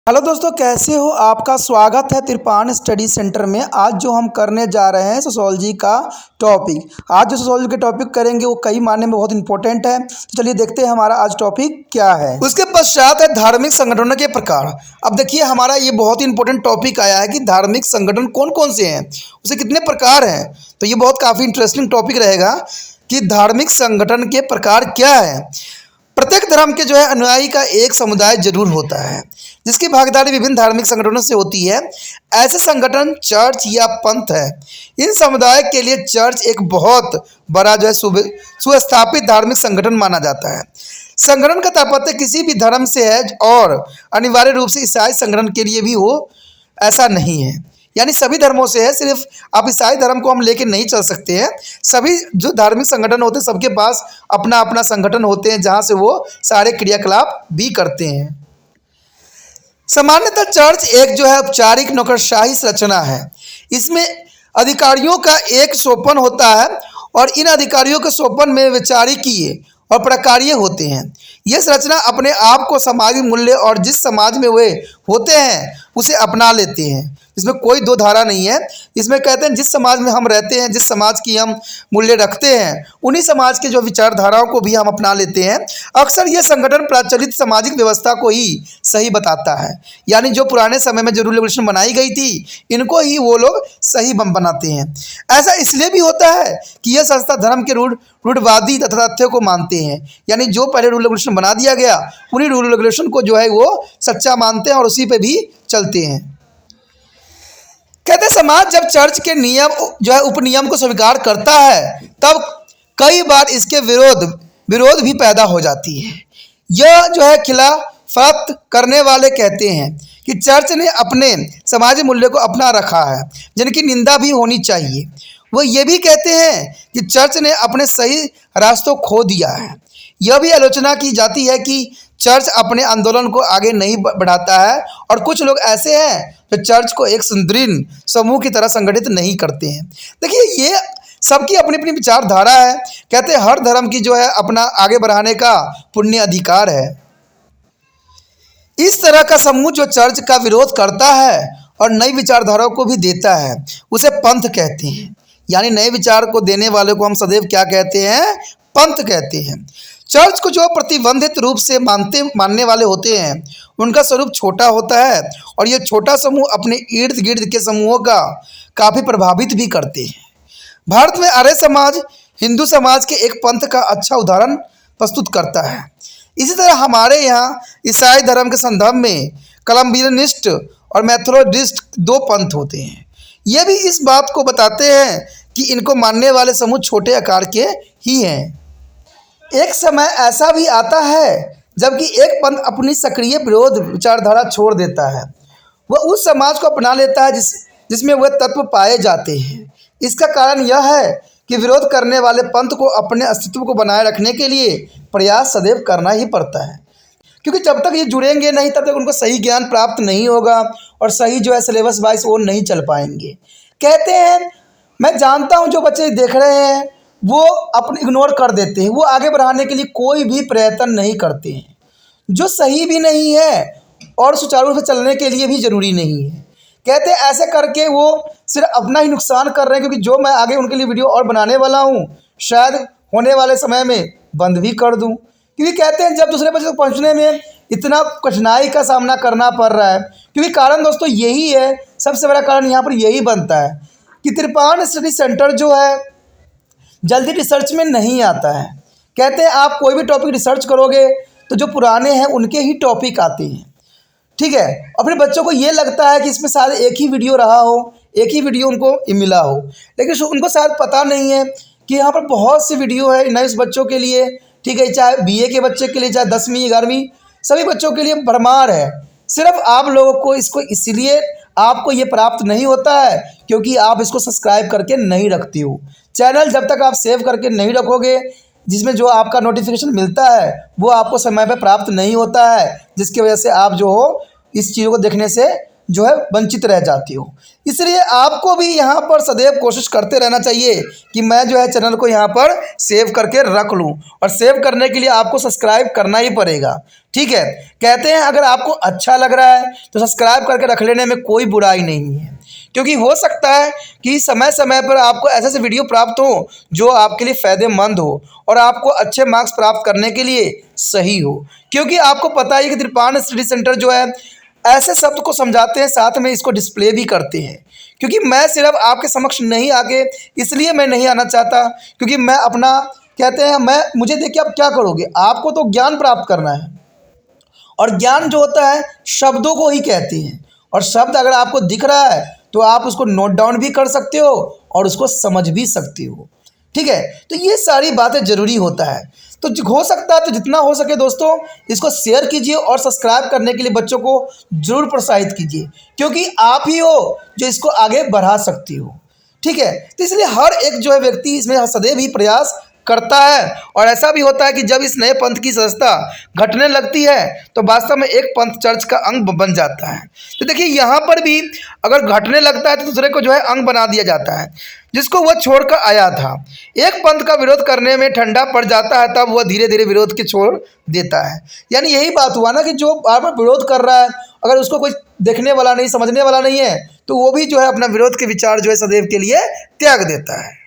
Hello दोस्तों, कैसे हो? आपका स्वागत है तिरपान स्टडी सेंटर में। आज जो हम करने जा रहे हैं सोशोलॉजी का टॉपिक। आज जो सोशोलॉजी के टॉपिक करेंगे वो कई मायने में बहुत इंपॉर्टेंट है। तो चलिए देखते हैं हमारा आज टॉपिक क्या है। उसके पश्चात है धार्मिक संगठनों के प्रकार। अब देखिए हमारा ये बहुत ही इंपॉर्टेंट टॉपिक आया है कि धार्मिक संगठन कौन कौन से हैं, उसे कितने प्रकार हैं। तो ये बहुत काफ़ी इंटरेस्टिंग टॉपिक रहेगा कि धार्मिक संगठन के प्रकार क्या है। प्रत्येक धर्म के अनुयायी का एक समुदाय जरूर होता है जिसकी भागीदारी विभिन्न धार्मिक संगठनों से होती है। ऐसे संगठन चर्च या पंथ है। इन समुदाय के लिए चर्च एक बहुत बड़ा सुस्थापित धार्मिक संगठन माना जाता है। संगठन का तात्पर्य किसी भी धर्म से है और अनिवार्य रूप से ईसाई संगठन के लिए भी हो ऐसा नहीं है, यानी सभी धर्मों से है। सिर्फ आप ईसाई धर्म को हम लेके नहीं चल सकते हैं। सभी जो धार्मिक संगठन होते हैं सबके पास अपना अपना संगठन होते हैं जहां से वो सारे क्रियाकलाप भी करते हैं। सामान्यतः चर्च एक औपचारिक नौकरशाही संरचना है। इसमें अधिकारियों का एक सोपन होता है और इन अधिकारियों के सोपन में विचारकीय और प्रकार्य होते हैं। यह संरचना अपने आप को सामाजिक मूल्य और जिस समाज में वे होते हैं उसे अपना लेते हैं। इसमें कोई दो धारा नहीं है। इसमें कहते हैं जिस समाज में हम रहते हैं, जिस समाज की हम मूल्य रखते हैं, उन्हीं समाज के जो विचारधाराओं को भी हम अपना लेते हैं। अक्सर ये संगठन प्रचलित सामाजिक व्यवस्था को ही सही बताता है, यानी जो पुराने समय में जो रूल रेगुलेशन बनाई गई थी इनको ही वो लोग सही बनाते हैं। ऐसा इसलिए भी होता है कि यह संस्था धर्म के रूढ़वादी तथ्यों को मानते हैं, यानी जो पहले रूल रेगुलेशन बना दिया गया उन्हीं रूल रेगुलेशन को वो सच्चा मानते हैं और उसी पे भी चलते हैं। कहते समाज जब चर्च के नियम उपनियम को स्वीकार करता है तब कई बार इसके विरोध भी पैदा हो जाती है। यह खिलाफत करने वाले कहते हैं कि चर्च ने अपने समाजी मूल्य को अपना रखा है जिनकी निंदा भी होनी चाहिए। वो ये भी कहते हैं कि चर्च ने अपने सही रास्तों खो दिया है। यह भी आलोचना की जाती है कि चर्च अपने आंदोलन को आगे नहीं बढ़ाता है और कुछ लोग ऐसे हैं जो चर्च को एक सुदृढ़ समूह की तरह संगठित नहीं करते हैं। देखिए ये सबकी अपनी अपनी विचारधारा है। कहते हैं हर धर्म की अपना आगे बढ़ाने का पुण्य अधिकार है। इस तरह का समूह जो चर्च का विरोध करता है और नई विचारधाराओं को भी देता है उसे पंथ कहते हैं। यानी नए विचार को देने वाले को हम सदैव क्या कहते हैं? पंथ कहते हैं। चर्च को जो प्रतिबंधित रूप से मानने वाले होते हैं उनका स्वरूप छोटा होता है और ये छोटा समूह अपने इर्द गिर्द के समूहों का काफ़ी प्रभावित भी करते हैं। भारत में आर्य समाज हिंदू समाज के एक पंथ का अच्छा उदाहरण प्रस्तुत करता है। इसी तरह हमारे यहाँ ईसाई धर्म के संदर्भ में कलम्बियनिस्ट और मेथोडिस्ट दो पंथ होते हैं। ये भी इस बात को बताते हैं कि इनको मानने वाले समूह छोटे आकार के ही हैं। एक समय ऐसा भी आता है जबकि एक पंथ अपनी सक्रिय विरोध विचारधारा छोड़ देता है। वह उस समाज को अपना लेता है जिसमें वह तत्व पाए जाते हैं। इसका कारण यह है कि विरोध करने वाले पंथ को अपने अस्तित्व को बनाए रखने के लिए प्रयास सदैव करना ही पड़ता है, क्योंकि जब तक ये जुड़ेंगे नहीं तब तक उनको सही ज्ञान प्राप्त नहीं होगा और सही सिलेबस वाइज वो नहीं चल पाएंगे। कहते हैं मैं जानता हूँ जो बच्चे देख रहे हैं वो अपने इग्नोर कर देते हैं, वो आगे बढ़ाने के लिए कोई भी प्रयत्न नहीं करते हैं, जो सही भी नहीं है और सुचारू रूप से चलने के लिए भी ज़रूरी नहीं है। कहते हैं ऐसे करके वो सिर्फ अपना ही नुकसान कर रहे हैं, क्योंकि जो मैं आगे उनके लिए वीडियो और बनाने वाला हूँ शायद होने वाले समय में बंद भी कर दूँ, क्योंकि कहते हैं जब दूसरे बच्चे तक पहुँचने में इतना कठिनाई का सामना करना पड़ रहा है। क्योंकि कारण दोस्तों यही है, सबसे बड़ा कारण यहाँ पर यही बनता है कि तिरपान स्टडी सेंटर जो है जल्दी रिसर्च में नहीं आता है। कहते हैं आप कोई भी टॉपिक रिसर्च करोगे तो जो पुराने हैं उनके ही टॉपिक आते हैं, ठीक है। और फिर बच्चों को ये लगता है कि इसमें शायद एक ही वीडियो रहा हो, एक ही वीडियो उनको मिला हो, लेकिन उनको शायद पता नहीं है कि यहाँ पर बहुत सी वीडियो है नए बच्चों के लिए, ठीक है। चाहे BA के बच्चे के लिए, चाहे 10वीं 11वीं सभी बच्चों के लिए भरमार है। सिर्फ आप लोगों को इसको इसलिए आपको ये प्राप्त नहीं होता है क्योंकि आप इसको सब्सक्राइब करके नहीं रखते हो। चैनल जब तक आप सेव करके नहीं रखोगे जिसमें जो आपका नोटिफिकेशन मिलता है वो आपको समय पर प्राप्त नहीं होता है, जिसकी वजह से आप इस चीज़ों को देखने से जो है वंचित रह जाते हो। इसलिए आपको भी यहाँ पर सदैव कोशिश करते रहना चाहिए कि मैं जो है चैनल को यहाँ पर सेव करके रख लूँ, और सेव करने के लिए आपको सब्सक्राइब करना ही पड़ेगा। ठीक है, कहते हैं अगर आपको अच्छा लग रहा है तो सब्सक्राइब करके रख लेने में कोई बुराई नहीं है, क्योंकि हो सकता है कि समय समय पर आपको ऐसे ऐसे वीडियो प्राप्त हो जो आपके लिए फ़ायदेमंद हो और आपको अच्छे मार्क्स प्राप्त करने के लिए सही हो। क्योंकि आपको पता है कि त्रिपाण स्टडी सेंटर जो है ऐसे शब्द को समझाते हैं, साथ में इसको डिस्प्ले भी करते हैं। क्योंकि मैं सिर्फ आपके समक्ष नहीं आके इसलिए मैं नहीं आना चाहता, क्योंकि मैं अपना कहते हैं मुझे देखिए आप क्या करोगे, आपको तो ज्ञान प्राप्त करना है, और ज्ञान जो होता है शब्दों को ही कहते हैं, और शब्द अगर आपको दिख रहा है तो आप उसको नोट डाउन भी कर सकते हो और उसको समझ भी सकते हो। ठीक है, तो ये सारी बातें ज़रूरी होता है। तो हो सकता है तो जितना हो सके दोस्तों इसको शेयर कीजिए और सब्सक्राइब करने के लिए बच्चों को ज़रूर प्रोत्साहित कीजिए, क्योंकि आप ही हो जो इसको आगे बढ़ा सकती हो। ठीक है, तो इसलिए हर एक जो है व्यक्ति इसमें सदैव ही प्रयास करता है, और ऐसा भी होता है कि जब इस नए पंथ की सदस्यता घटने लगती है तो वास्तव में एक पंथ चर्च का अंग बन जाता है। तो देखिए यहाँ पर भी अगर घटने लगता है तो दूसरे को जो है अंग बना दिया जाता है, जिसको वह छोड़कर आया था। एक पंथ का विरोध करने में ठंडा पड़ जाता है तब वह धीरे धीरे विरोध के छोड़ देता है। यानी यही बात हुआ ना कि जो बार बार विरोध कर रहा है, अगर उसको कोई देखने वाला नहीं, समझने वाला नहीं है, तो वो भी जो है अपना विरोध के विचार जो है सदैव के लिए त्याग देता है।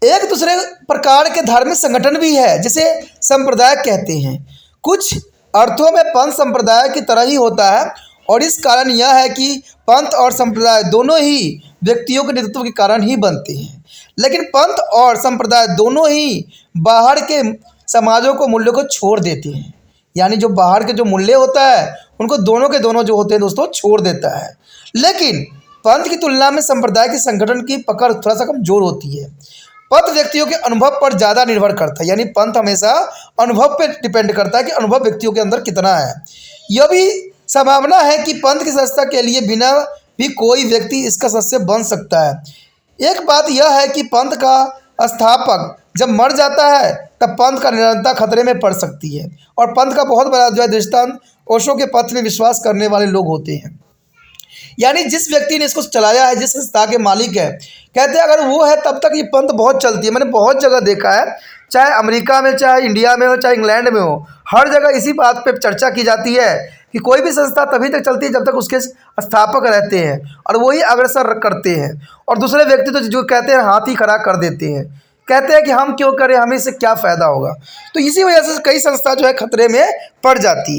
एक दूसरे प्रकार के धार्मिक संगठन भी है जिसे संप्रदाय कहते हैं। कुछ अर्थों में पंथ संप्रदाय की तरह ही होता है, और इस कारण यह है कि पंथ और संप्रदाय दोनों ही व्यक्तियों के नेतृत्व के कारण ही बनते हैं। लेकिन पंथ और संप्रदाय दोनों ही बाहर के समाजों को मूल्यों को छोड़ देते हैं। यानी जो बाहर के जो मूल्य होता है उनको दोनों के दोनों जो होते हैं दोस्तों छोड़ देता है। लेकिन पंथ की तुलना में संप्रदाय के संगठन की पकड़ थोड़ा सा कमजोर होती है। पंथ व्यक्तियों के अनुभव पर ज़्यादा निर्भर करता है, यानी पंथ हमेशा अनुभव पर डिपेंड करता है कि अनुभव व्यक्तियों के अंदर कितना है। यह भी संभावना है कि पंथ की सदस्यता के लिए बिना भी कोई व्यक्ति इसका सदस्य बन सकता है। एक बात यह है कि पंथ का स्थापक जब मर जाता है तब पंथ का निरंतरता खतरे में पड़ सकती है, और पंथ का बहुत बड़ा जो है दृष्टांत ओशो के पथ में विश्वास करने वाले लोग होते हैं। यानी जिस व्यक्ति ने इसको चलाया है, जिस संस्था के मालिक है, कहते हैं अगर वो है तब तक ये पंथ बहुत चलती है। मैंने बहुत जगह देखा है, चाहे अमेरिका में, चाहे इंडिया में हो, चाहे इंग्लैंड में हो, हर जगह इसी बात पे चर्चा की जाती है कि कोई भी संस्था तभी तक चलती है जब तक उसके स्थापक रहते हैं और वही अग्रसर करते हैं, और दूसरे व्यक्ति तो जो कहते हैं हाथ ही खड़ा कर देते हैं, कहते हैं कि हम क्यों करें, हमें इससे क्या फ़ायदा होगा। तो इसी वजह से कई संस्था जो है खतरे में पड़ जाती है।